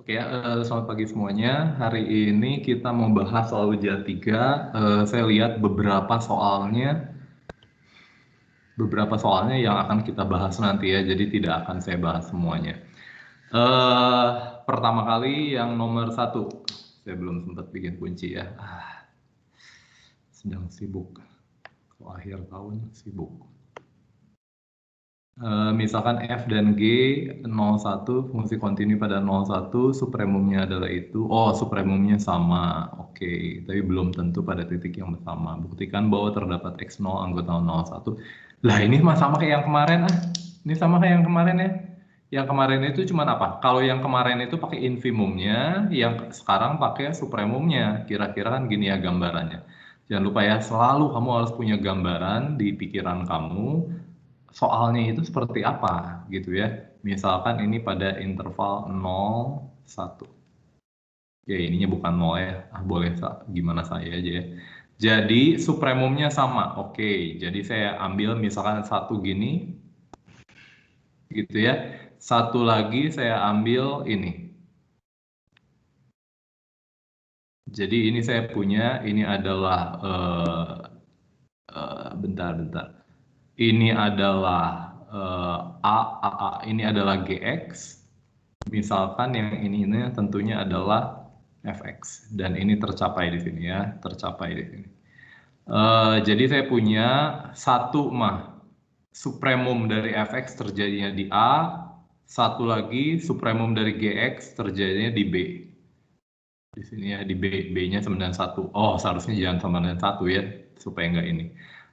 Oke, selamat pagi semuanya. Hari ini kita mau bahas soal ujian 3. Saya lihat beberapa soalnya yang akan kita bahas nanti ya, jadi tidak akan saya bahas semuanya. Eh, Pertama kali yang nomor 1, saya belum sempat bikin kunci ya. Sedang sibuk. Kalau akhir tahun sibuk. Misalkan f dan g 01, fungsi kontinu pada 01, supremumnya adalah itu. Oh, supremumnya sama. Oke, tapi belum tentu pada titik yang sama. Buktikan bahwa terdapat x0 anggota 01. Lah ini mah sama kayak yang kemarin ah. Ini sama kayak yang kemarin ya. Yang kemarin itu cuma apa? Kalau yang kemarin itu pakai infimumnya, yang sekarang pakai supremumnya. Kira-kira kan gini ya gambarannya. Jangan lupa ya, selalu kamu harus punya gambaran di pikiran kamu soalnya itu seperti apa gitu ya. Misalkan ini pada interval 0, 1. Ya ininya bukan 0 ya. Boleh gimana saya aja ya. Jadi supremumnya sama. Oke, jadi saya ambil misalkan 1 gini gitu ya. Satu lagi saya ambil ini. Jadi ini saya punya, ini adalah bentar. Ini adalah ini adalah GX. Misalkan yang ini tentunya adalah fx dan ini tercapai di sini ya, tercapai di sini. Jadi saya punya satu supremum dari fx terjadinya di A, satu lagi supremum dari gx terjadinya di B. Di sini ya di B-nya sama dengan 1. Oh, seharusnya jangan sama dengan 1 ya, supaya enggak ini.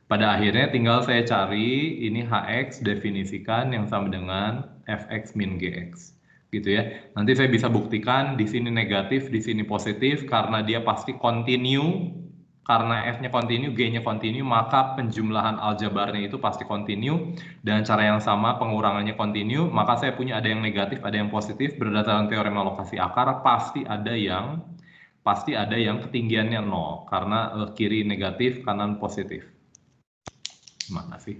Pada akhirnya tinggal saya cari ini Hx definisikan yang sama dengan Fx min Gx. Gitu ya. Nanti saya bisa buktikan di sini negatif, di sini positif karena dia pasti kontinu. Karena F-nya kontinu, G-nya kontinu, maka penjumlahan aljabarnya itu pasti kontinu. Dan cara yang sama pengurangannya kontinu, maka saya punya ada yang negatif, ada yang positif. Berdasarkan teorema lokasi akar, pasti ada yang ketinggiannya 0. Karena kiri negatif, kanan positif. Gimana sih?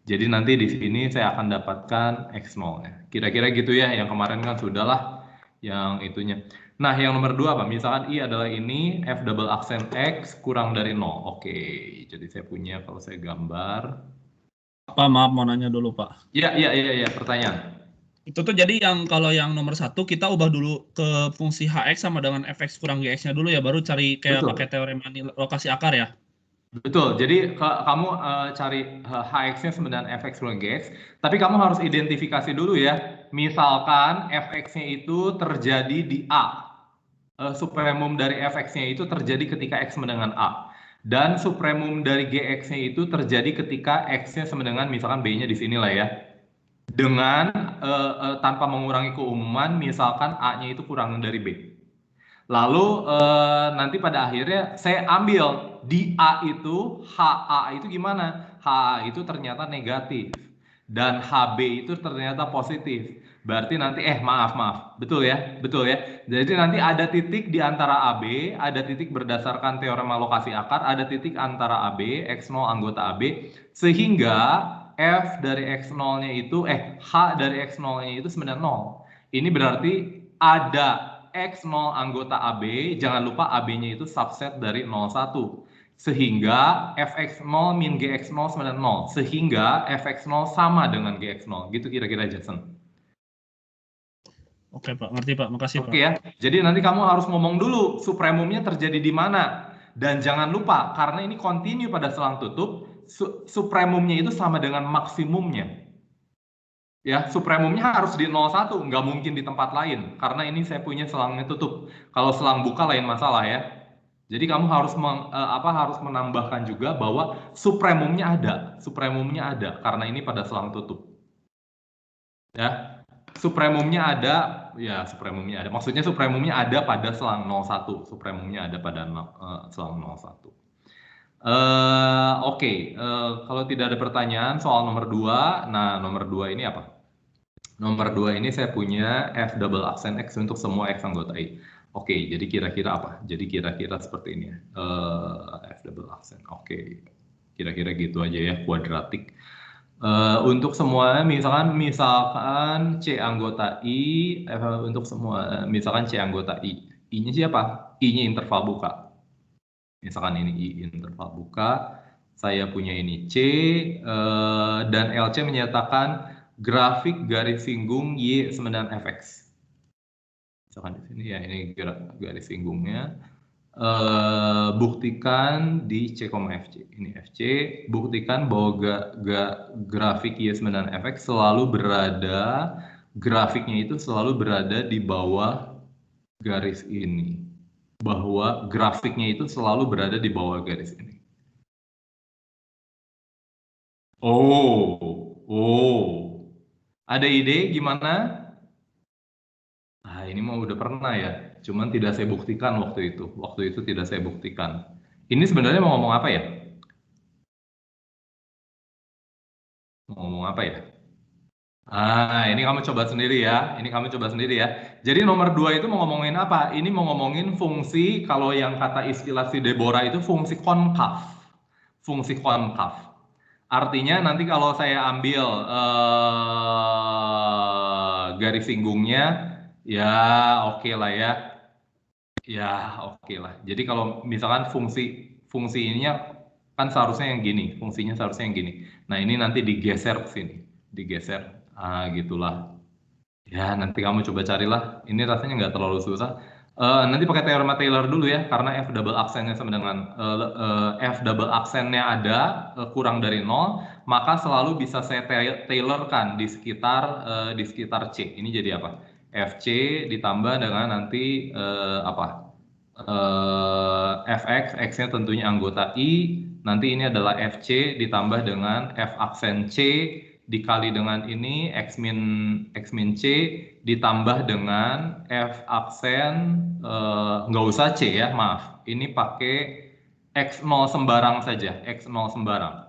Jadi nanti di sini saya akan dapatkan X0-nya. Kira-kira gitu ya, yang kemarin kan sudahlah yang itunya. Nah, yang nomor 2 apa? Misalkan I adalah ini, F double aksen X kurang dari 0. Oke, jadi saya punya, kalau saya gambar. Pak, maaf mau nanya dulu, Pak. Iya, pertanyaan. Itu tuh jadi yang kalau yang nomor 1 kita ubah dulu ke fungsi Hx sama dengan Fx kurang Gx-nya dulu ya, baru cari kayak pakai Betul. teorema lokasi akar ya. Betul, jadi kamu cari Hx-nya sama dengan Fx kurang Gx, tapi kamu harus identifikasi dulu ya. Misalkan Fx-nya itu terjadi di A. Supremum dari Fx-nya itu terjadi ketika X sama dengan A. Dan supremum dari Gx-nya itu terjadi ketika X-nya sama dengan misalkan B-nya di sini lah ya. Dengan tanpa mengurangi keumuman, misalkan A-nya itu kurang dari B. Lalu nanti pada akhirnya saya ambil di A itu, HA itu gimana? HA itu ternyata negatif. Dan HB itu ternyata positif. Berarti nanti, maaf. Betul ya? Jadi nanti ada titik di antara AB, ada titik berdasarkan teorema lokasi akar, ada titik antara AB, X0 anggota AB, sehingga F dari X0-nya itu, H dari X0-nya itu sebenarnya 0. Ini berarti ada X0 anggota AB, jangan lupa AB-nya itu subset dari 01. Sehingga Fx0 min Gx0 sama dengan 0. Sehingga Fx0 sama dengan Gx0. Gitu kira-kira, Jason. Oke, Pak. Ngerti, Pak. Makasih, Pak. Oke ya. Jadi nanti kamu harus ngomong dulu supremumnya terjadi di mana. Dan jangan lupa, karena ini kontinu pada selang tutup, supremumnya itu sama dengan maksimumnya. Ya, supremumnya harus di 01, nggak mungkin di tempat lain. Karena ini saya punya selangnya tutup. Kalau selang buka lain masalah ya. Jadi kamu harus harus menambahkan juga bahwa supremumnya ada karena ini pada selang tutup. Ya, supremumnya ada. Maksudnya supremumnya ada pada selang 01. Supremumnya ada pada selang 01. Oke. Kalau tidak ada pertanyaan soal nomor 2, nah nomor 2 ini apa? Nomor 2 ini saya punya F double aksen X untuk semua X anggota I. Oke, jadi kira-kira apa? Jadi kira-kira seperti ini ya. F double aksen. Oke, kira-kira gitu aja ya, kuadratik. Untuk semua, misalkan C anggota I, untuk semua, misalkan C anggota I. I-nya siapa? I-nya interval buka. Misalkan ini I interval buka, saya punya ini C, dan LC menyatakan grafik garis singgung Y sama dengan Fx. Misalkan di sini ya, ini garis singgungnya. Buktikan di C, FC. Ini FC, buktikan bahwa grafik Y sama dengan Fx selalu berada, grafiknya itu selalu berada di bawah garis ini. Bahwa grafiknya itu selalu berada di bawah garis ini. Oh. Ada ide gimana? Nah, ini mah udah pernah ya. Cuman tidak saya buktikan waktu itu. Waktu itu tidak saya buktikan. Ini sebenarnya mau ngomong apa ya? Mau ngomong apa ya? Ini kamu coba sendiri ya. Ini kamu coba sendiri ya. Jadi nomor 2 itu mau ngomongin apa? Ini mau ngomongin fungsi, kalau yang kata istilah si Deborah itu fungsi konkav. Fungsi konkav. Artinya nanti kalau saya ambil garis singgungnya, ya oke lah ya. Ya oke lah. Jadi kalau misalkan fungsi ininya kan seharusnya yang gini, fungsinya seharusnya yang gini. Nah ini nanti digeser ke sini, digeser. Gitulah. Ya, nanti kamu coba carilah. Ini rasanya nggak terlalu susah. Nanti pakai teorema Taylor dulu ya, karena F double aksennya sama dengan F double aksennya ada kurang dari 0, maka selalu bisa saya Taylorkan di sekitar C. Ini jadi apa? FC ditambah dengan nanti apa? Fx, x-nya tentunya anggota I. Nanti ini adalah Fc ditambah dengan F aksen C dikali dengan ini x min C ditambah dengan F aksen nggak usah C ya, maaf. Ini pakai X0 sembarang saja, X0 sembarang.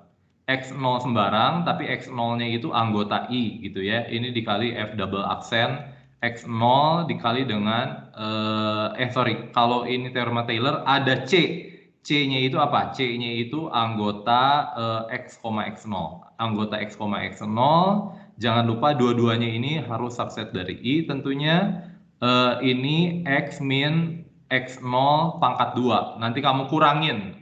X0 sembarang, tapi X0-nya itu anggota I gitu ya. Ini dikali F double aksen X0 dikali dengan kalau ini teorema Taylor ada C. C-nya itu apa? C-nya itu anggota X, X0. Anggota X, X0. Jangan lupa dua-duanya ini harus subset dari I tentunya. Ini X min X0 pangkat 2. Nanti kamu kurangin.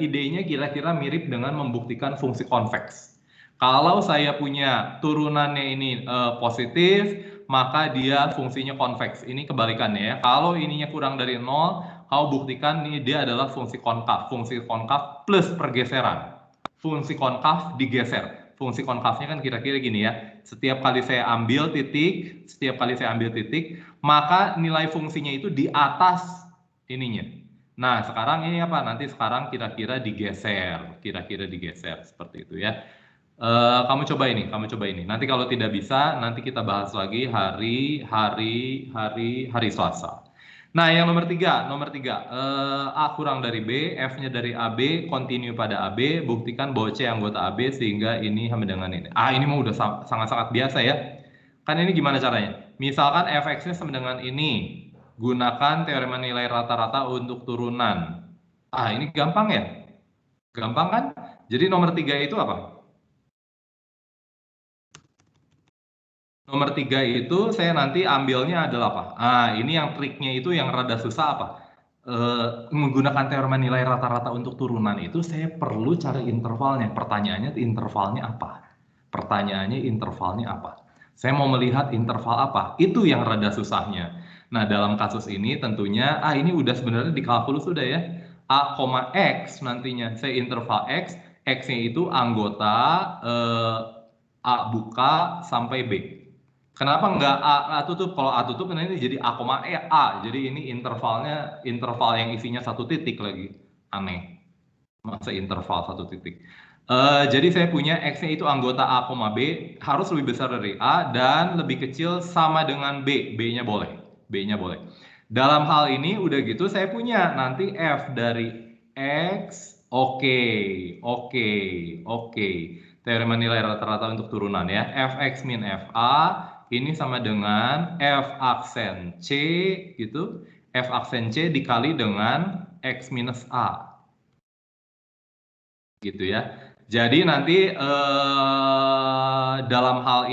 Idenya kira-kira mirip dengan membuktikan fungsi konveks. Kalau saya punya turunannya ini positif, maka dia fungsinya konveks. Ini kebalikannya ya. Kalau ininya kurang dari 0, kau buktikan ini dia adalah fungsi konkav. Fungsi konkav plus pergeseran. Fungsi konkav digeser. Fungsi konkavnya kan kira-kira gini ya. Setiap kali saya ambil titik, maka nilai fungsinya itu di atas ininya. Nah, sekarang ini apa? Nanti sekarang kira-kira digeser seperti itu ya. Kamu coba ini. Nanti kalau tidak bisa, nanti kita bahas lagi hari Selasa. Nah, yang nomor tiga, A kurang dari B, F-nya dari AB, continue pada AB, buktikan bahwa C anggota AB sehingga ini sama dengan ini. Ini mah udah sangat-sangat biasa ya. Kan ini gimana caranya? Misalkan Fx-nya sama dengan ini, gunakan teorema nilai rata-rata untuk turunan. Ini gampang ya? Gampang kan? Jadi nomor 3 itu apa? Nomor 3 itu saya nanti ambilnya adalah apa? Ini yang triknya itu yang rada susah apa? Menggunakan teorema nilai rata-rata untuk turunan itu saya perlu cari intervalnya. Pertanyaannya intervalnya apa? Saya mau melihat interval apa? Itu yang rada susahnya. Nah, dalam kasus ini tentunya, ini udah sebenarnya di kalkulus sudah ya. A, X nantinya. Saya interval X, X-nya itu anggota A buka sampai B. Kenapa enggak A tutup? Kalau A tutup ini jadi A. Jadi ini interval yang isinya satu titik lagi. Aneh. Masa interval satu titik. Jadi saya punya X-nya itu anggota A, B harus lebih besar dari A dan lebih kecil sama dengan B. B-nya boleh. Dalam hal ini udah gitu saya punya nanti F dari X. Oke. Teorema nilai rata-rata untuk turunan ya. Fx min Fa ini sama dengan F aksen C gitu. F aksen C dikali dengan X minus A. Gitu ya. Jadi nanti dalam hal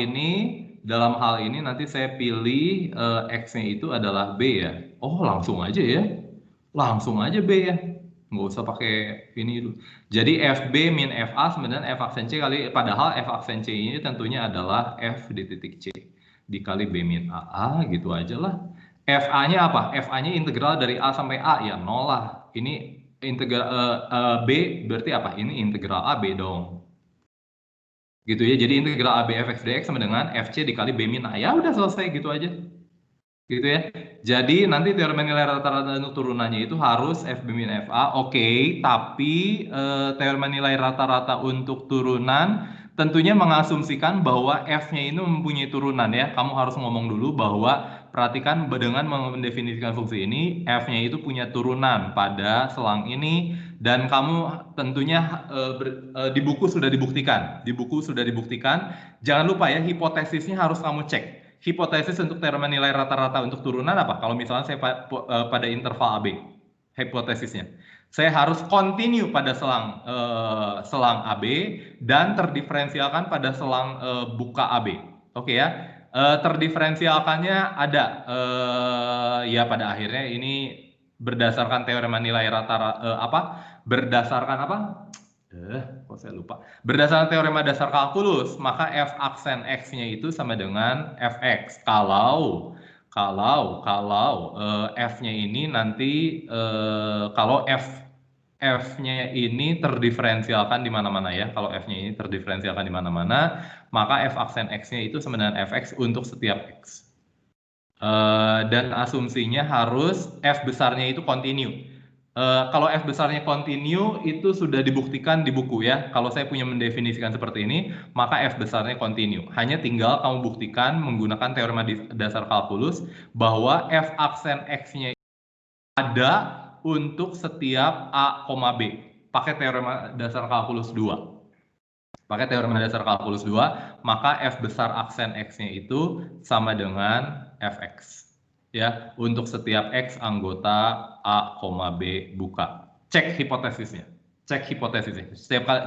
ini nanti saya pilih X-nya itu adalah B ya. Oh, langsung aja ya. Langsung aja B ya. Nggak usah pakai ini dulu. Jadi FB min FA sebenarnya F aksen C kali, padahal F aksen C ini tentunya adalah F di titik C dikali B min AA gitu aja lah. FA-nya apa? FA-nya integral dari A sampai A ya 0 lah. Ini integral B berarti apa? Ini integral AB dong. Gitu ya. Jadi integral AB fx dx sama dengan FC dikali B min A. Ya udah selesai gitu aja. Gitu ya. Jadi nanti teorema nilai rata-rata untuk turunannya itu harus FB min FA. Oke, tapi teorema nilai rata-rata untuk turunan tentunya mengasumsikan bahwa F-nya ini mempunyai turunan ya. Kamu harus ngomong dulu bahwa perhatikan dengan mendefinisikan fungsi ini, F-nya itu punya turunan pada selang ini, dan kamu tentunya di buku sudah dibuktikan. Di buku sudah dibuktikan. Jangan lupa ya, hipotesisnya harus kamu cek. Hipotesis untuk teorema nilai rata-rata untuk turunan apa? Kalau misalnya saya pada interval AB, hipotesisnya. Saya harus continue pada selang AB dan terdiferensialkan pada selang buka AB. Oke ya. Terdiferensialkannya ada ya pada akhirnya ini berdasarkan teorema nilai rata-rata berdasarkan apa? Kok saya lupa. Berdasarkan teorema dasar kalkulus, maka F aksen X-nya itu sama dengan Fx. Kalau F-nya ini nanti kalau F-nya ini terdiferensialkan di mana-mana ya. Kalau F-nya ini terdiferensialkan di mana-mana, maka F aksen X-nya itu sama dengan Fx untuk setiap X. Dan asumsinya harus F besarnya itu continue. Kalau F besarnya continue itu sudah dibuktikan di buku ya. Kalau saya punya mendefinisikan seperti ini, maka F besarnya continue. Hanya tinggal kamu buktikan menggunakan teorema dasar kalkulus bahwa F aksen X-nya ada untuk setiap A, B. Pakai teorema dasar kalkulus 2. Pakai teorema dasar kalkulus 2, maka F besar aksen X-nya itu sama dengan Fx. Ya, untuk setiap X anggota A, B buka. Cek hipotesisnya. Cek hipotesisnya.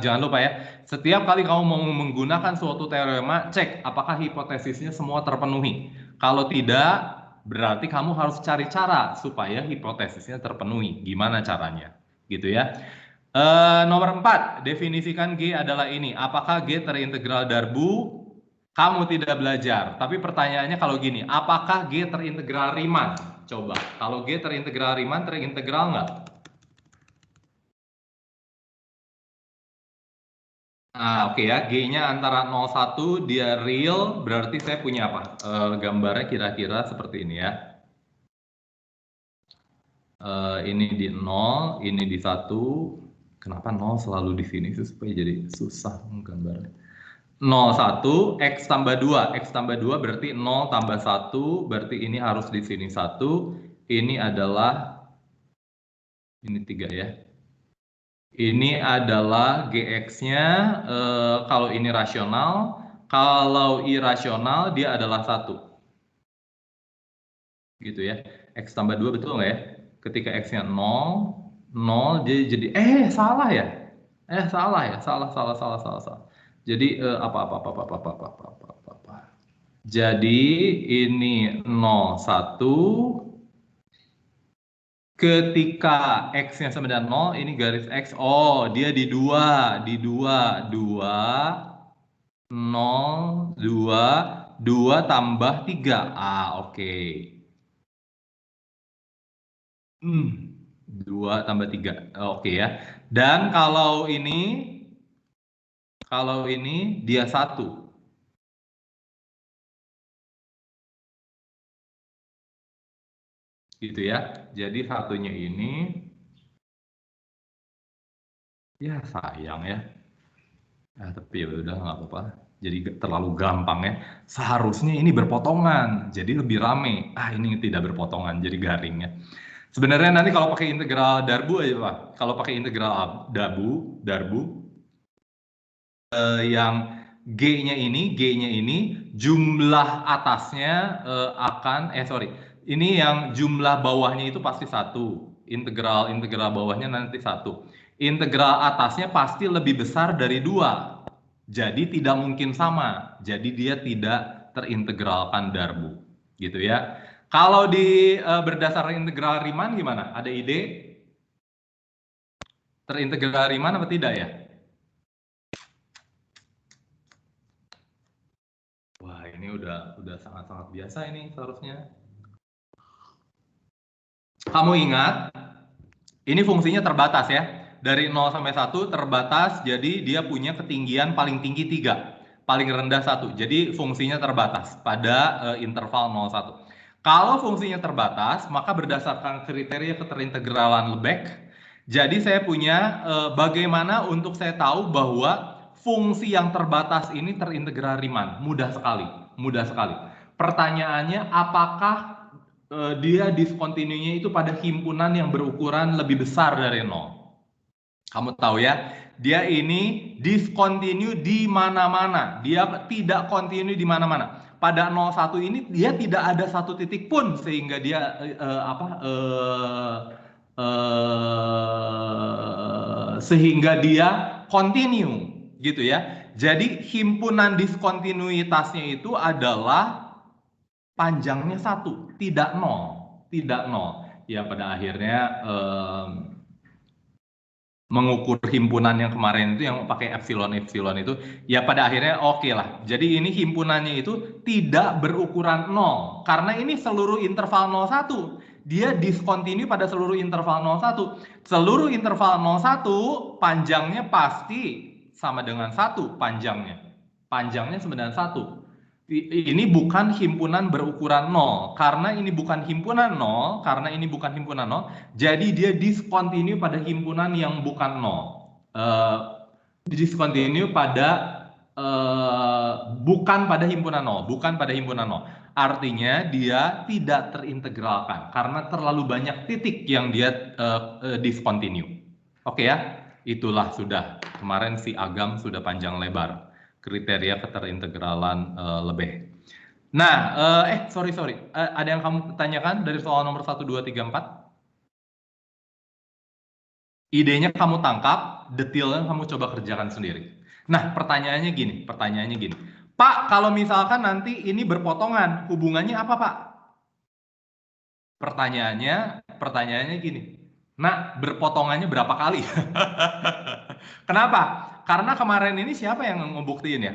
Jangan lupa ya, setiap kali kamu mau menggunakan suatu teorema, cek apakah hipotesisnya semua terpenuhi. Kalau tidak, berarti kamu harus cari cara supaya hipotesisnya terpenuhi. Gimana caranya? Gitu ya. Nomor 4, definisikan G adalah ini. Apakah G terintegral darbu? Kamu tidak belajar. Tapi pertanyaannya kalau gini, apakah G terintegral Riemann? Coba, kalau G terintegral Riemann, terintegral nggak? Nah, oke ya, G-nya antara 0,1, dia real, berarti saya punya apa? Gambarnya kira-kira seperti ini ya. Ini di 0, ini di 1. Kenapa 0 selalu di sini supaya jadi susah gambarnya. 0,1, X tambah 2. X tambah 2 berarti 0 tambah 1, berarti ini harus di sini 1. Ini adalah, ini 3 ya. Ini adalah GX-nya, kalau ini rasional, kalau irasional dia adalah 1. Gitu ya. X tambah 2 betul nggak ya? Ketika X-nya 0, 0 dia jadi, salah ya? Salah ya? Salah. Jadi apa. Jadi ini 01, ketika X-nya sama dengan 0, ini garis X, dia di 2, 0, 2 tambah 3. Oke. 2 tambah 3, oke ya. Dan kalau ini dia 1. Gitu ya. Jadi satunya ini, ya sayang ya. Tapi ya udah nggak apa-apa. Jadi terlalu gampang ya. Seharusnya ini berpotongan, jadi lebih rame. Ini tidak berpotongan, jadi garing ya. Sebenarnya nanti kalau pakai integral darbu aja Pak. Kalau pakai integral darbu, yang G-nya ini jumlah atasnya ini yang jumlah bawahnya itu pasti 1. Integral bawahnya nanti 1. Integral atasnya pasti lebih besar dari 2. Jadi tidak mungkin sama. Jadi dia tidak terintegralkan darbu. Gitu ya. Kalau berdasarkan integral Riemann gimana? Ada ide? Terintegral Riemann apa tidak ya? Wah, ini udah sangat-sangat biasa ini seharusnya. Kamu ingat, ini fungsinya terbatas ya. Dari 0 sampai 1 terbatas, jadi dia punya ketinggian paling tinggi 3, paling rendah 1. Jadi fungsinya terbatas pada interval 0,1. Kalau fungsinya terbatas, maka berdasarkan kriteria keterintegralan Lebesgue, jadi saya punya bagaimana untuk saya tahu bahwa fungsi yang terbatas ini terintegral Riemann. Mudah sekali, mudah sekali. Pertanyaannya, apakah dia diskontinunya itu pada himpunan yang berukuran lebih besar dari 0. Kamu tahu ya, dia ini diskontinu di mana-mana. Dia tidak kontinu di mana-mana. Pada 01 ini dia tidak ada satu titik pun sehingga dia sehingga dia kontinu gitu ya. Jadi himpunan diskontinuitasnya itu adalah panjangnya 1, tidak 0, tidak 0. Ya pada akhirnya mengukur himpunan yang kemarin itu yang pakai epsilon itu, ya pada akhirnya oke lah. Jadi ini himpunannya itu tidak berukuran 0, karena ini seluruh interval 01. Dia diskontinu pada seluruh interval 01. Seluruh interval 01 panjangnya pasti sama dengan 1 panjangnya. Panjangnya sama dengan 1. Ini bukan himpunan berukuran 0. Karena ini bukan himpunan 0, jadi dia diskontinu pada himpunan yang bukan 0. Diskontinu pada bukan pada himpunan 0. Artinya dia tidak terintegralkan karena terlalu banyak titik yang dia diskontinu. Oke ya, itulah sudah. Kemarin si Agam sudah panjang lebar kriteria keterintegralan Lebesgue. Nah, sorry. Ada yang kamu tanyakan dari soal nomor 1, 2, 3, 4? Idenya kamu tangkap, detailnya kamu coba kerjakan sendiri. Nah, pertanyaannya gini. Pak, kalau misalkan nanti ini berpotongan, hubungannya apa, Pak? Pertanyaannya gini. Nah, berpotongannya berapa kali? Kenapa? Karena kemarin ini siapa yang ngebuktiin ya?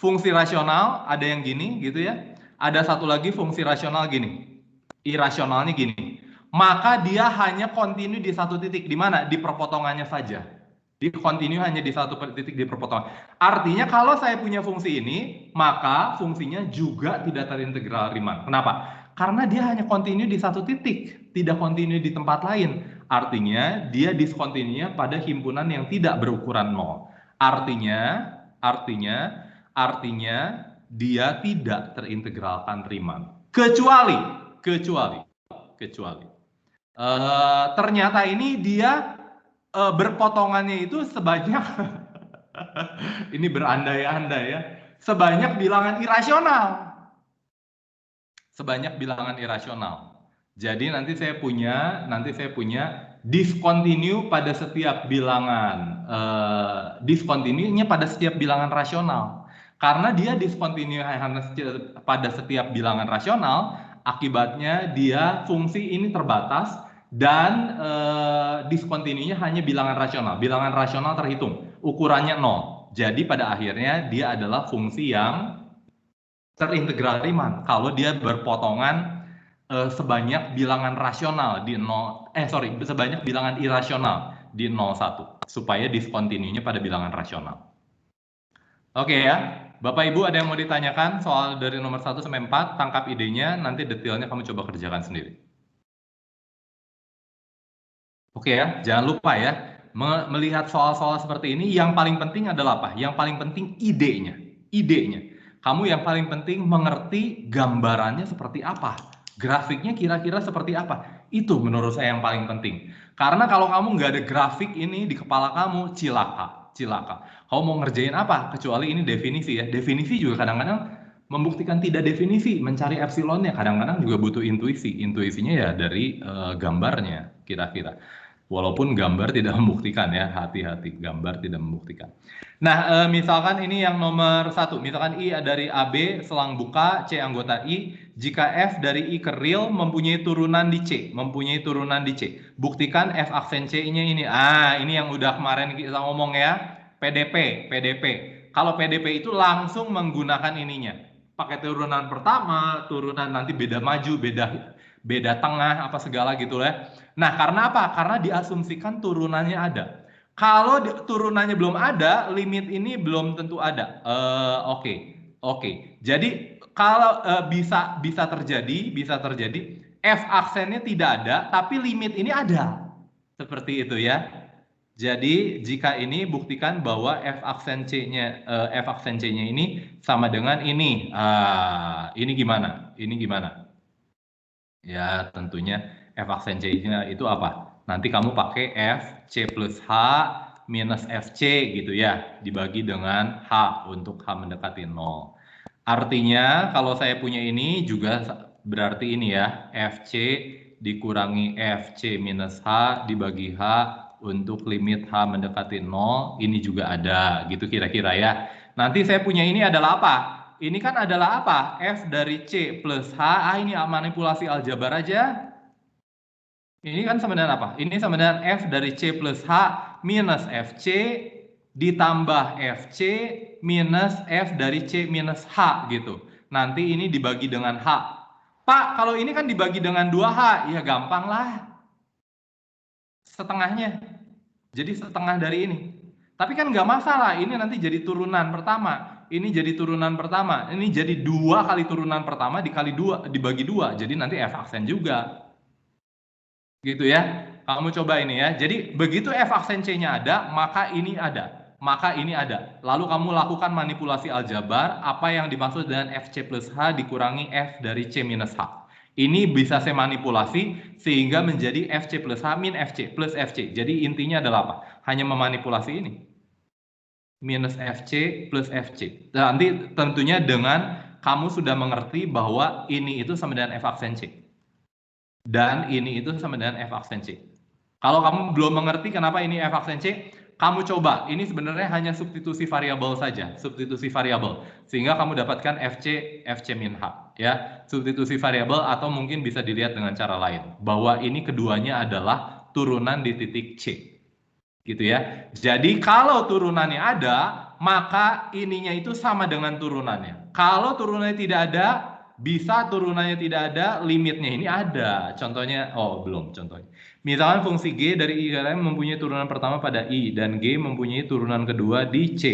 Fungsi rasional ada yang gini gitu ya. Ada satu lagi fungsi rasional gini. Irasionalnya gini. Maka dia hanya kontinu di satu titik. Di mana? Di perpotongannya saja. Dia kontinu hanya di satu titik di perpotongan. Artinya kalau saya punya fungsi ini, maka fungsinya juga tidak terintegral Riemann. Kenapa? Karena dia hanya kontinu di satu titik, tidak kontinu di tempat lain. Artinya dia diskontinunya pada himpunan yang tidak berukuran 0. Artinya dia tidak terintegralkan Riemann. Kecuali ternyata ini dia berpotongannya itu sebanyak ini berandai-andai ya, sebanyak bilangan irasional. Jadi nanti saya punya diskontinu pada setiap bilangan, diskontinunya pada setiap bilangan rasional. Karena dia diskontinu pada setiap bilangan rasional, akibatnya dia fungsi ini terbatas dan diskontinunya hanya bilangan rasional. Bilangan rasional terhitung, ukurannya 0. Jadi pada akhirnya dia adalah fungsi yang terintegral Riemann kalau dia berpotongan sebanyak bilangan rasional di sebanyak bilangan irasional di 0,1 supaya diskontinunya pada bilangan rasional. Oke ya, Bapak Ibu ada yang mau ditanyakan soal dari nomor 1 sampai 4, tangkap idenya, nanti detailnya kamu coba kerjakan sendiri. Oke ya, jangan lupa ya, melihat soal-soal seperti ini yang paling penting adalah apa? Yang paling penting idenya. Kamu yang paling penting mengerti gambarannya seperti apa, grafiknya kira-kira seperti apa. Itu menurut saya yang paling penting. Karena kalau kamu nggak ada grafik ini di kepala kamu, cilaka. Kamu mau ngerjain apa? Kecuali ini definisi ya. Definisi juga kadang-kadang membuktikan tidak definisi, mencari epsilonnya kadang-kadang juga butuh intuisi. Intuisinya ya dari gambarnya kira-kira. Walaupun gambar tidak membuktikan ya, hati-hati, gambar tidak membuktikan. Nah, misalkan ini yang nomor 1, misalkan I dari AB selang buka, C anggota I, jika F dari I ke real mempunyai turunan di C, Buktikan F aksen C-nya ini. Ini yang udah kemarin kita ngomong ya, PDP. Kalau PDP itu langsung menggunakan ininya. Pakai turunan pertama, turunan nanti beda maju, beda tengah, apa segala gitu ya. Nah, karena apa? Karena diasumsikan turunannya ada. Kalau turunannya belum ada, limit ini belum tentu ada. Oke. Jadi kalau bisa terjadi F aksennya tidak ada, tapi limit ini ada. Seperti itu ya. Jadi jika ini buktikan bahwa F aksen C-nya ini sama dengan ini. Ini gimana? Ya, tentunya F aksen C-nya itu apa? Nanti kamu pakai F C plus H minus FC gitu ya, dibagi dengan H untuk H mendekati 0. Artinya kalau saya punya ini juga berarti ini ya, FC dikurangi FC minus H dibagi H untuk limit H mendekati 0, ini juga ada, gitu kira-kira ya. Nanti saya punya ini adalah apa? Ini kan adalah apa? F dari C plus H, ini manipulasi aljabar aja. Ini kan sama dengan apa? Ini sama dengan F dari C plus H minus FC ditambah FC minus F dari C minus H gitu. Nanti ini dibagi dengan H. Pak, kalau ini kan dibagi dengan 2H, ya gampang lah. Setengahnya. Jadi setengah dari ini. Tapi kan nggak masalah, ini nanti jadi turunan pertama. Ini jadi turunan pertama. Ini jadi 2 kali turunan pertama dikali 2, dibagi 2. Jadi nanti F aksen juga. Gitu ya. Kamu coba ini ya. Jadi begitu F aksen C-nya ada, maka ini ada. Lalu kamu lakukan manipulasi aljabar, apa yang dimaksud dengan FC plus H dikurangi F dari C minus H. Ini bisa saya manipulasi sehingga menjadi FC plus H min FC plus FC. Jadi intinya adalah apa? Hanya memanipulasi ini. Minus FC plus FC. Nanti tentunya dengan kamu sudah mengerti bahwa ini itu sama dengan F aksen C. Dan ini itu sama dengan F aksen C. Kalau kamu belum mengerti kenapa ini F aksen C, kamu coba. Ini sebenarnya hanya substitusi variabel saja, sehingga kamu dapatkan FC min H, ya. Substitusi variabel atau mungkin bisa dilihat dengan cara lain, bahwa ini keduanya adalah turunan di titik C. Gitu ya. Jadi kalau turunannya ada, maka ininya itu sama dengan turunannya. Kalau turunannya tidak ada, bisa turunannya tidak ada, limitnya ini ada. Contohnya, belum contohnya. Misalkan fungsi G dari I ke M mempunyai turunan pertama pada I, dan G mempunyai turunan kedua di C.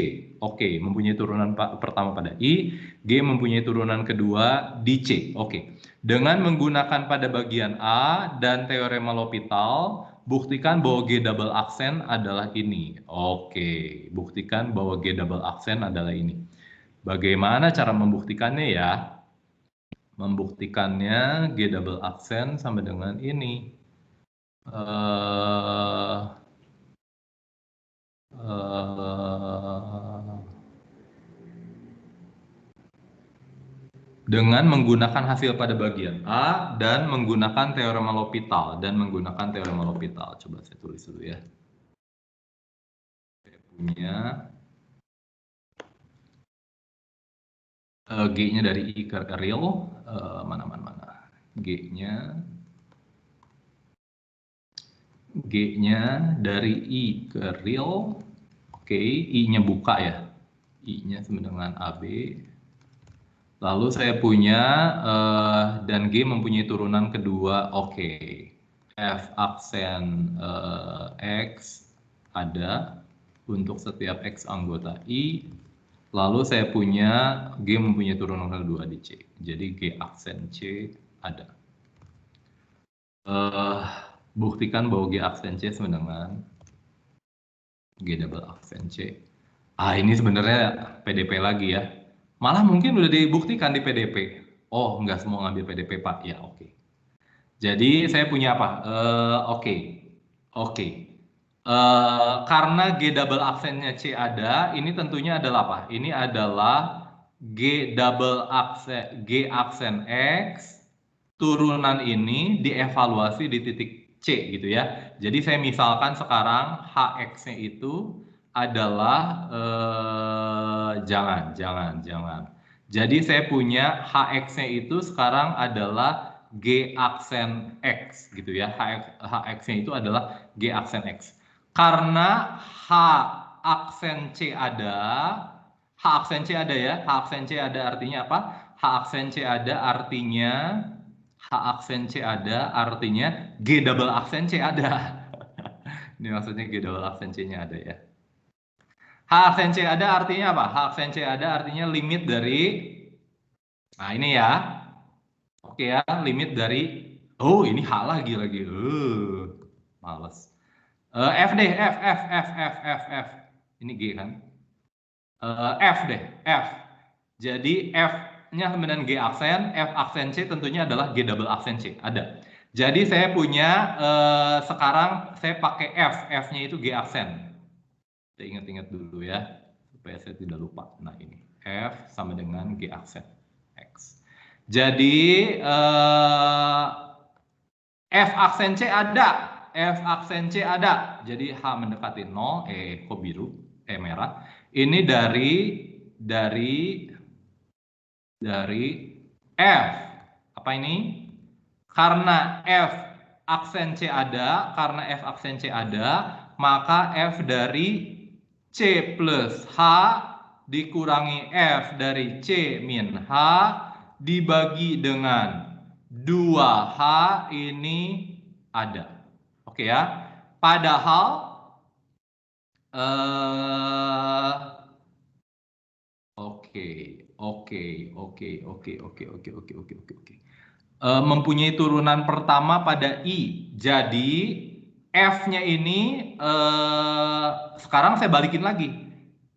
Oke, mempunyai turunan pertama pada I, G mempunyai turunan kedua di C. Oke. Dengan menggunakan pada bagian A dan teorema L'Hopital, buktikan bahwa G double aksen adalah ini. Oke, buktikan bahwa G double aksen adalah ini. Bagaimana cara membuktikannya ya? Membuktikannya G double aksen sama dengan ini. Dengan menggunakan hasil pada bagian A dan menggunakan teorema L'Hopital Coba saya tulis dulu ya. Saya punya G-nya dari I ke real, mana. G-nya dari I ke real, oke, I-nya buka ya, I-nya sama dengan AB. Lalu saya punya dan G mempunyai turunan kedua, oke. F aksen X ada untuk setiap X anggota I. Lalu saya punya G mempunyai turunan kedua di C. Jadi G aksen C ada. Buktikan bahwa G aksen C sama dengan G double aksen C. Ini sebenarnya PDP lagi ya. Malah mungkin udah dibuktikan di PDP. Oh, nggak semua ngambil PDP, Pak. Ya, oke. Jadi saya punya apa? Oke. Karena G double aksennya C ada, ini tentunya adalah apa? Ini adalah G aksen X, turunan ini dievaluasi di titik C gitu ya. Jadi saya misalkan sekarang HX-nya itu adalah jangan. Jadi saya punya HX-nya itu sekarang adalah G aksen X gitu ya. HX-nya itu adalah G aksen X. Karena H aksen C ada, H aksen C ada ya. H aksen C ada artinya apa? H aksen C ada artinya H aksen C ada artinya G double aksen C ada. Ini maksudnya G double aksen C-nya ada ya. H aksen C ada artinya apa? H aksen C ada artinya limit dari, nah ini ya. Oke ya, limit dari, oh ini H lagi. Males. F deh, F. Ini G kan? F deh, F. Jadi F-nya sama dengan G aksen, F aksen C tentunya adalah G double aksen C, ada. Jadi saya punya, sekarang saya pakai F, F-nya itu G aksen. Saya ingat-ingat dulu ya, supaya saya tidak lupa. Nah ini, F sama dengan G aksen, X. Jadi, F aksen C ada, F aksen C ada. Jadi H mendekati 0, kok biru, merah. Ini dari F. Apa ini? Karena F aksen C ada, maka F dari C plus H dikurangi F dari C min H dibagi dengan 2H ini ada. Oke ya. Padahal mempunyai turunan pertama pada I. Jadi F-nya ini sekarang saya balikin lagi.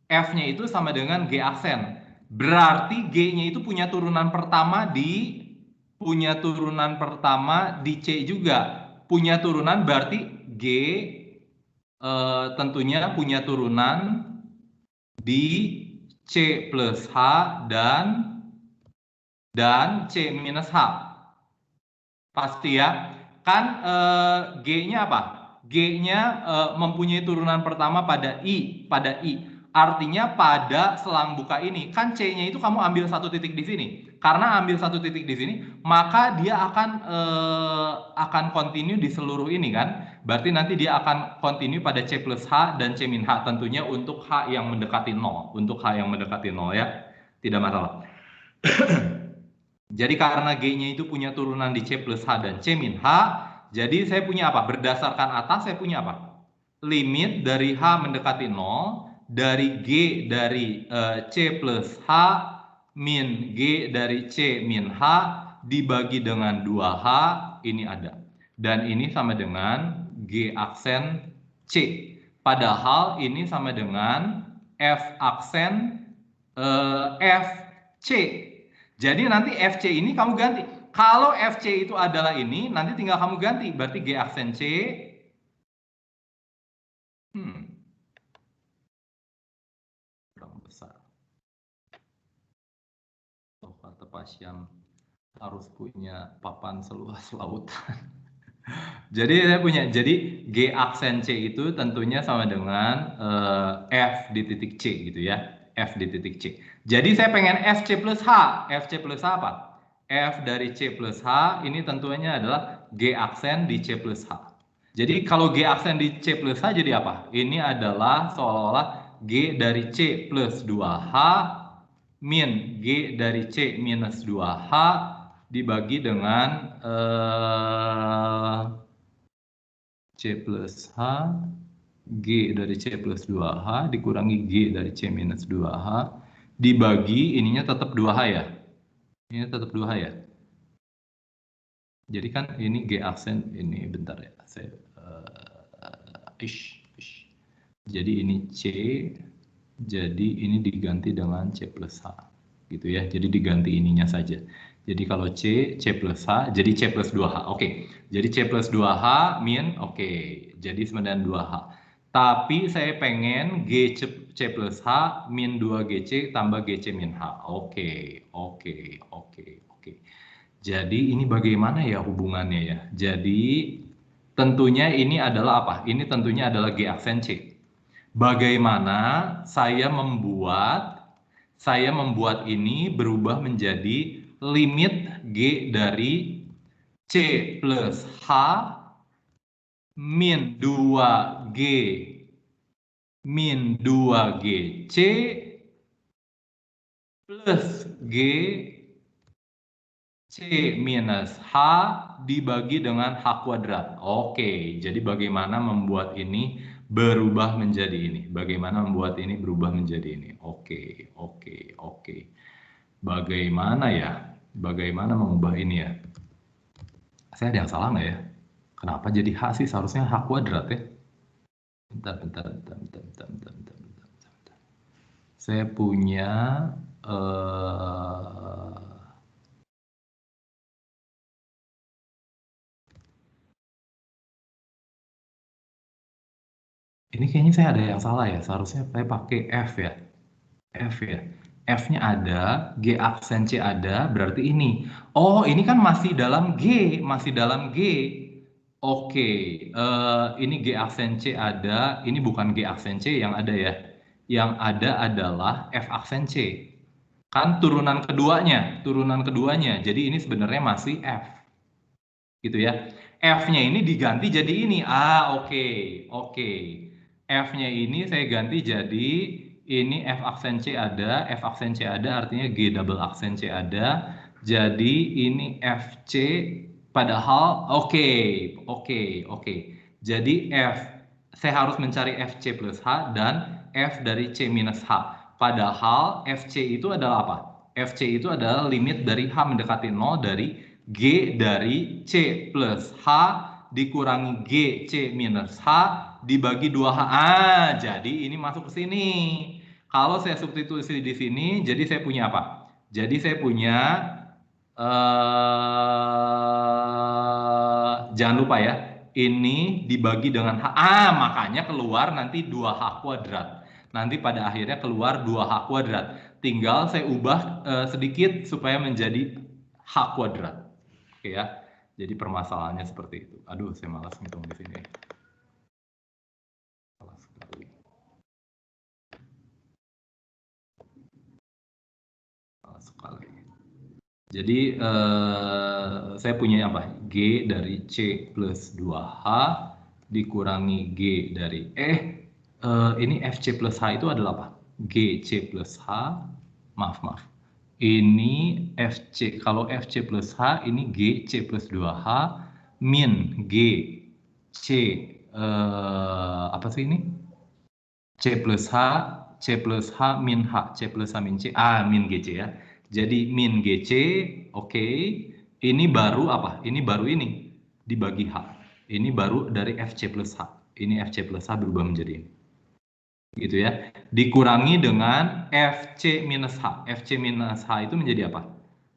F-nya itu sama dengan G aksen. Berarti G-nya itu punya turunan pertama di C juga. Punya turunan berarti G tentunya punya turunan di C plus H dan C minus H. Pasti ya. Kan G-nya apa? G-nya mempunyai turunan pertama pada I. Artinya pada selang buka ini. Kan C-nya itu kamu ambil satu titik di sini. Karena ambil satu titik di sini, maka dia akan continue di seluruh ini kan. Berarti nanti dia akan continue pada C plus H dan C min H. Tentunya untuk H yang mendekati 0. Untuk H yang mendekati 0 ya. Tidak masalah. Jadi karena G-nya itu punya turunan di C plus H dan C min H, jadi saya punya apa? Berdasarkan atas saya punya apa? Limit dari H mendekati 0, dari G dari C plus H min G dari C min H dibagi dengan 2H, ini ada. Dan ini sama dengan G aksen C. Padahal ini sama dengan F aksen FC. Jadi nanti FC ini kamu ganti. Kalau FC itu adalah ini, nanti tinggal kamu ganti. Berarti G aksen C. Kurang besar. Oh, kata pasien harus punya papan seluas lautan. Jadi saya punya, jadi G aksen C itu tentunya sama dengan F di titik C gitu ya. F di titik C. Jadi saya pengen FC plus H. FC plus H apa? F dari C plus H ini tentunya adalah G aksen di C plus H. Jadi kalau G aksen di C plus H jadi apa? Ini adalah seolah-olah G dari C plus 2H min G dari C minus 2H dibagi dengan C plus H, G dari C plus 2H dikurangi G dari C minus 2H dibagi, ininya tetap 2H ya? Ini tetap 2H ya? Jadi kan ini G aksen, ini bentar ya, saya jadi ini C, jadi ini diganti dengan C plus H gitu ya, jadi diganti ininya saja. Jadi kalau C plus H, jadi C plus 2H. Oke. Jadi C plus 2H min, oke. Jadi sama dengan 2H. Tapi saya pengen G C plus H min 2GC tambah GC min H. Oke. Jadi ini bagaimana ya hubungannya ya? Jadi tentunya ini adalah apa? Ini tentunya adalah G aksen C. Bagaimana saya membuat ini berubah menjadi limit G dari C plus H min 2G min 2G C plus G C minus H dibagi dengan H kuadrat. Oke, jadi bagaimana membuat ini berubah menjadi ini? Bagaimana membuat ini berubah menjadi ini? Oke. Bagaimana ya? Bagaimana mengubah ini ya? Saya ada yang salah nggak ya? Kenapa jadi H sih? Seharusnya H kuadrat ya? Bentar. Saya punya ini kayaknya saya ada yang salah ya. Seharusnya saya pakai F ya. F-nya ada, G aksen C ada, berarti ini. Oh, ini kan masih dalam G. Oke, ini G aksen C ada, ini bukan G aksen C yang ada ya. Yang ada adalah F aksen C. Kan turunan keduanya. Jadi ini sebenarnya masih F. Gitu ya. F-nya ini diganti jadi ini. Oke. F-nya ini saya ganti jadi ini F aksen C ada, artinya G double aksen C ada. Jadi ini FC padahal oke. Jadi saya harus mencari FC plus H dan F dari C minus H. Padahal FC itu adalah apa? FC itu adalah limit dari H mendekati 0 dari G dari C plus H dikurangi G C minus H dibagi 2H. Jadi ini masuk ke sini. Kalau saya substitusi di sini, jadi saya punya apa? Jadi saya punya jangan lupa ya, ini dibagi dengan H. Makanya keluar nanti 2H kuadrat. Nanti pada akhirnya keluar 2H kuadrat. Tinggal saya ubah sedikit supaya menjadi H kuadrat. Oke ya. Jadi permasalahannya seperti itu. Aduh, saya malas ngitung di sini. Salah sekali. Jadi saya punya apa? G dari C plus 2H dikurangi G dari ini FC plus H itu adalah apa? GC plus H, maaf. Ini FC, kalau FC plus H ini GC plus 2H min G C apa sih ini? C plus H min H, C plus H min C, min GC ya. Jadi min GC, oke. Ini baru apa? Ini baru ini dibagi H. Ini baru dari FC plus H. Ini FC plus H berubah menjadi ini. Gitu ya. Dikurangi dengan FC minus H. FC minus H itu menjadi apa?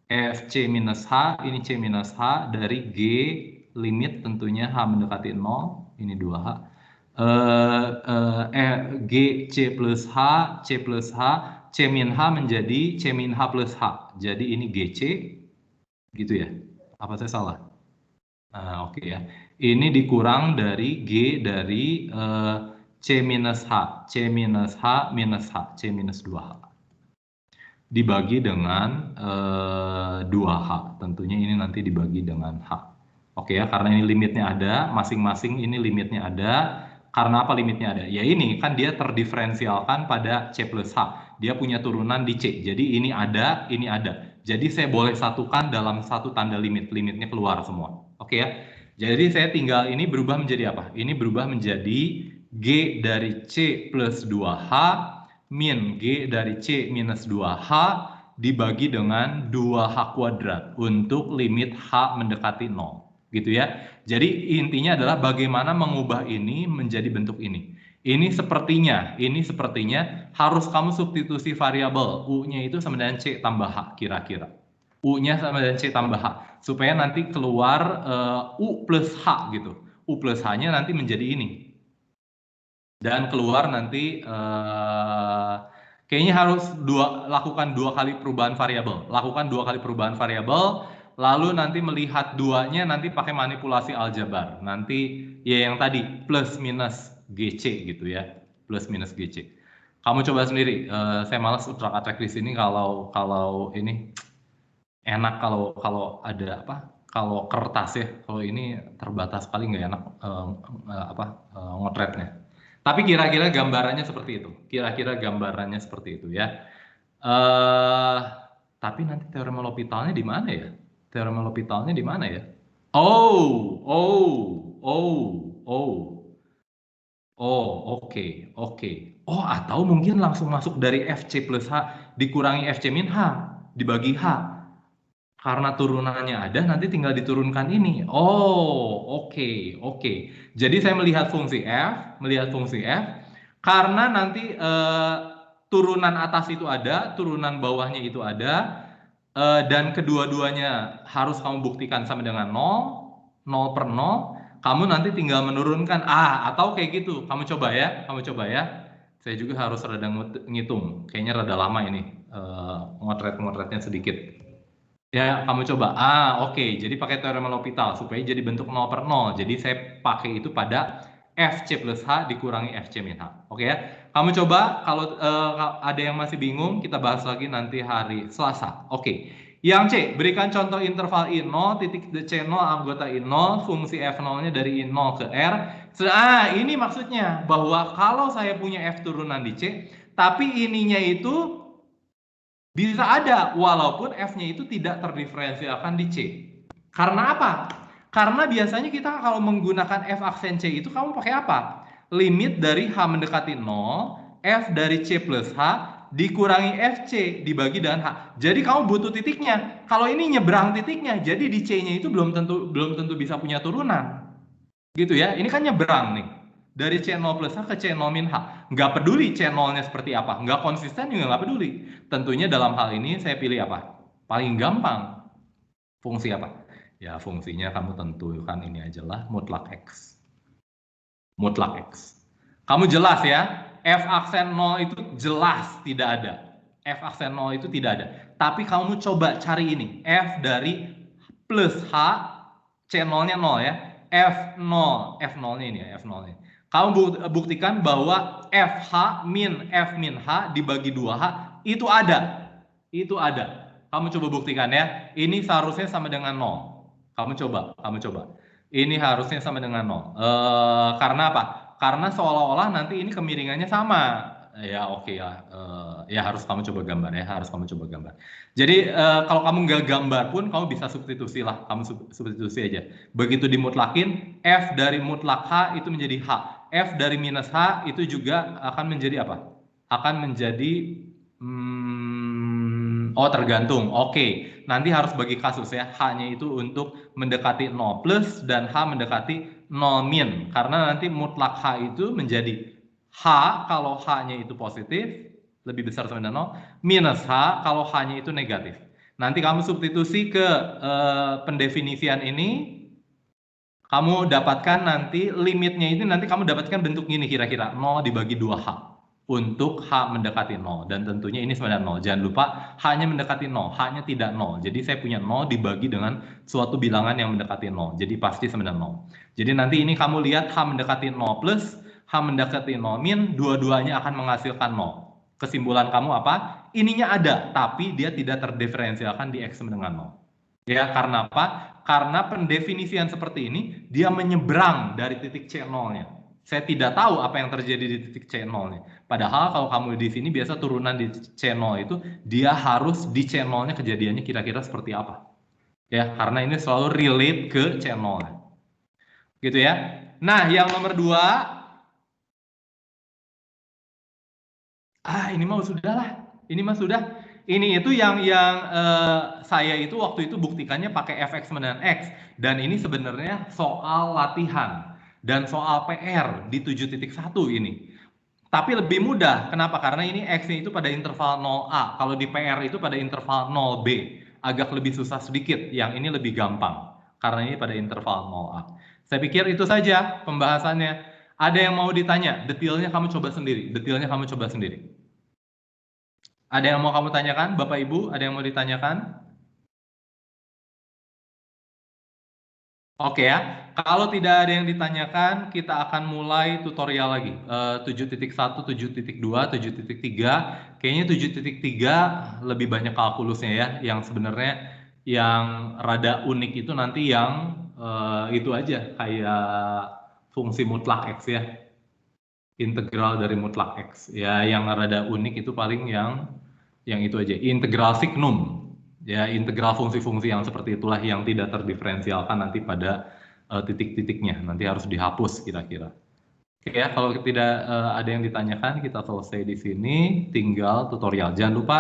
FC minus H, ini C minus H dari G limit tentunya H mendekati 0. Ini 2H. G C plus H, C plus H, C min H menjadi C min H plus H. Jadi ini GC, gitu ya. Apa saya salah? Oke ya. Ini dikurang dari G dari C minus H, C minus H minus H, C minus 2H. Dibagi dengan 2H. Tentunya ini nanti dibagi dengan H. Oke ya, karena ini limitnya ada, masing-masing ini limitnya ada. Karena apa limitnya ada? Ya ini, kan dia terdiferensialkan pada C plus H. Dia punya turunan di C. Jadi ini ada, ini ada. Jadi saya boleh satukan dalam satu tanda limit. Limitnya keluar semua. Oke ya. Jadi saya tinggal ini berubah menjadi apa? Ini berubah menjadi G dari C plus 2H min G dari C minus 2H dibagi dengan 2H kuadrat untuk limit H mendekati 0. Gitu ya. Jadi intinya adalah bagaimana mengubah ini menjadi bentuk ini. Ini sepertinya harus kamu substitusi variabel. U-nya itu sama dengan C tambah H kira-kira. U-nya sama dengan C tambah H. Supaya nanti keluar U plus H gitu. U plus H-nya nanti menjadi ini. Dan keluar nanti kayaknya harus lakukan 2 kali perubahan variabel. lalu nanti melihat duanya nanti pakai manipulasi aljabar. Nanti ya yang tadi plus minus GC gitu ya, plus minus GC. Kamu coba sendiri. Saya malas utak-atik di sini kalau ini enak kalau ada apa? Kalau kertas ya, kalau ini terbatas sekali nggak enak ngotretnya. Tapi kira-kira gambarannya seperti itu. Kira-kira gambarannya seperti itu ya. Tapi nanti teorema L'Hopitalnya di mana ya? Teorema L'Hopitalnya di mana ya? Oh, oke. Oh, atau mungkin langsung masuk dari FC plus H dikurangi FC min H dibagi H. Karena turunannya ada, nanti tinggal diturunkan ini. Oh, oke. Jadi saya melihat fungsi F, karena nanti turunan atas itu ada, turunan bawahnya itu ada, dan kedua-duanya harus kamu buktikan sama dengan 0 per 0, kamu nanti tinggal menurunkan atau kayak gitu. Kamu coba ya. Saya juga harus rada ngitung, kayaknya rada lama ini, ngotretnya sedikit. Ya, kamu coba. Oke. Jadi pakai teorema L'Hopital supaya jadi bentuk 0 per 0. Jadi saya pakai itu pada FC plus H dikurangi FC min H. Oke ya. Kamu coba, kalau ada yang masih bingung, kita bahas lagi nanti hari Selasa. Oke. Yang C, berikan contoh interval I0, titik C0, anggota I0, fungsi F0-nya dari I0 ke R. Ini maksudnya bahwa kalau saya punya F turunan di C, tapi ininya itu bisa ada, walaupun F-nya itu tidak terdiferensialkan di C. Karena apa? Karena biasanya kita kalau menggunakan F aksen C itu kamu pakai apa? Limit dari H mendekati 0, F dari C plus H, dikurangi FC dibagi dengan H. Jadi kamu butuh titiknya. Kalau ini nyebrang titiknya, jadi di C-nya itu belum tentu bisa punya turunan. Gitu ya, ini kan nyebrang nih. Dari C0 plus H ke C0 min H. Nggak peduli C0-nya seperti apa. Nggak konsisten juga nggak peduli. Tentunya dalam hal ini saya pilih apa? Paling gampang. Fungsi apa? Ya, fungsinya kamu tentukan ini aja lah, mutlak X. Mutlak X. Kamu jelas ya, F aksen 0 itu jelas tidak ada. F aksen 0 itu tidak ada. Tapi kamu coba cari ini. F dari plus H, C0-nya 0 ya. F0, F0-nya ini ya, F0-nya. Kamu buktikan bahwa FH min F min H dibagi 2H itu ada. Itu ada. Kamu coba buktikan ya. Ini seharusnya sama dengan 0. Kamu coba. Ini harusnya sama dengan 0. Karena apa? Karena seolah-olah nanti ini kemiringannya sama. Ya oke ya. Ya harus kamu coba gambar ya. Jadi kalau kamu nggak gambar pun kamu bisa substitusi lah. Kamu substitusi aja. Begitu dimutlakin, F dari mutlak H itu menjadi H. F dari minus H itu juga akan menjadi apa? Akan menjadi tergantung. Oke. Nanti harus bagi kasus ya. H-nya itu untuk mendekati 0 plus dan H mendekati 0 min. Karena nanti mutlak H itu menjadi H kalau H-nya itu positif, lebih besar sama dengan 0, minus H kalau H-nya itu negatif. Nanti kamu substitusi ke pendefinisian ini, kamu dapatkan nanti limitnya itu, nanti kamu dapatkan bentuk gini kira-kira, 0 dibagi 2H. Untuk H mendekati 0. Dan tentunya ini sama dengan 0. Jangan lupa H-nya mendekati 0. H-nya tidak 0. Jadi saya punya 0 dibagi dengan suatu bilangan yang mendekati 0. Jadi pasti sama dengan 0. Jadi nanti ini kamu lihat H mendekati 0 plus, H mendekati 0 min, dua-duanya akan menghasilkan 0. Kesimpulan kamu apa? Ininya ada, tapi dia tidak terdiferensialkan di X sama dengan 0. Ya, karena apa? Karena pendefinisian seperti ini, dia menyeberang dari titik C0-nya. Saya tidak tahu apa yang terjadi di titik C0-nya. Padahal kalau kamu di sini biasa turunan di C0 itu dia harus di C0-nya kejadiannya kira-kira seperti apa. Ya, karena ini selalu relate ke C0-nya. Gitu ya. Nah, yang nomor 2. Ini mah sudah lah. Ini itu yang saya itu waktu itu buktikannya pakai fx dan x. Dan ini sebenarnya soal latihan dan soal PR di 7.1 ini. Tapi lebih mudah. Kenapa? Karena ini X-nya itu pada interval 0A. Kalau di PR itu pada interval 0B. Agak lebih susah sedikit. Yang ini lebih gampang. Karena ini pada interval 0A. Saya pikir itu saja pembahasannya. Ada yang mau ditanya? Detailnya kamu coba sendiri. Ada yang mau kamu tanyakan? Bapak Ibu, ada yang mau ditanyakan? Oke ya, kalau tidak ada yang ditanyakan, kita akan mulai tutorial lagi. 7.1, 7.2, 7.3. Kayaknya 7.3 lebih banyak kalkulusnya ya. Yang sebenarnya yang rada unik itu nanti yang itu aja, kayak fungsi mutlak X ya. Integral dari mutlak X. Ya, yang rada unik itu paling yang itu aja. Integral signum. Ya, integral fungsi-fungsi yang seperti itulah yang tidak terdiferensialkan nanti pada titik-titiknya. Nanti harus dihapus kira-kira. Oke ya, kalau tidak ada yang ditanyakan, kita selesai di sini. Tinggal tutorial. Jangan lupa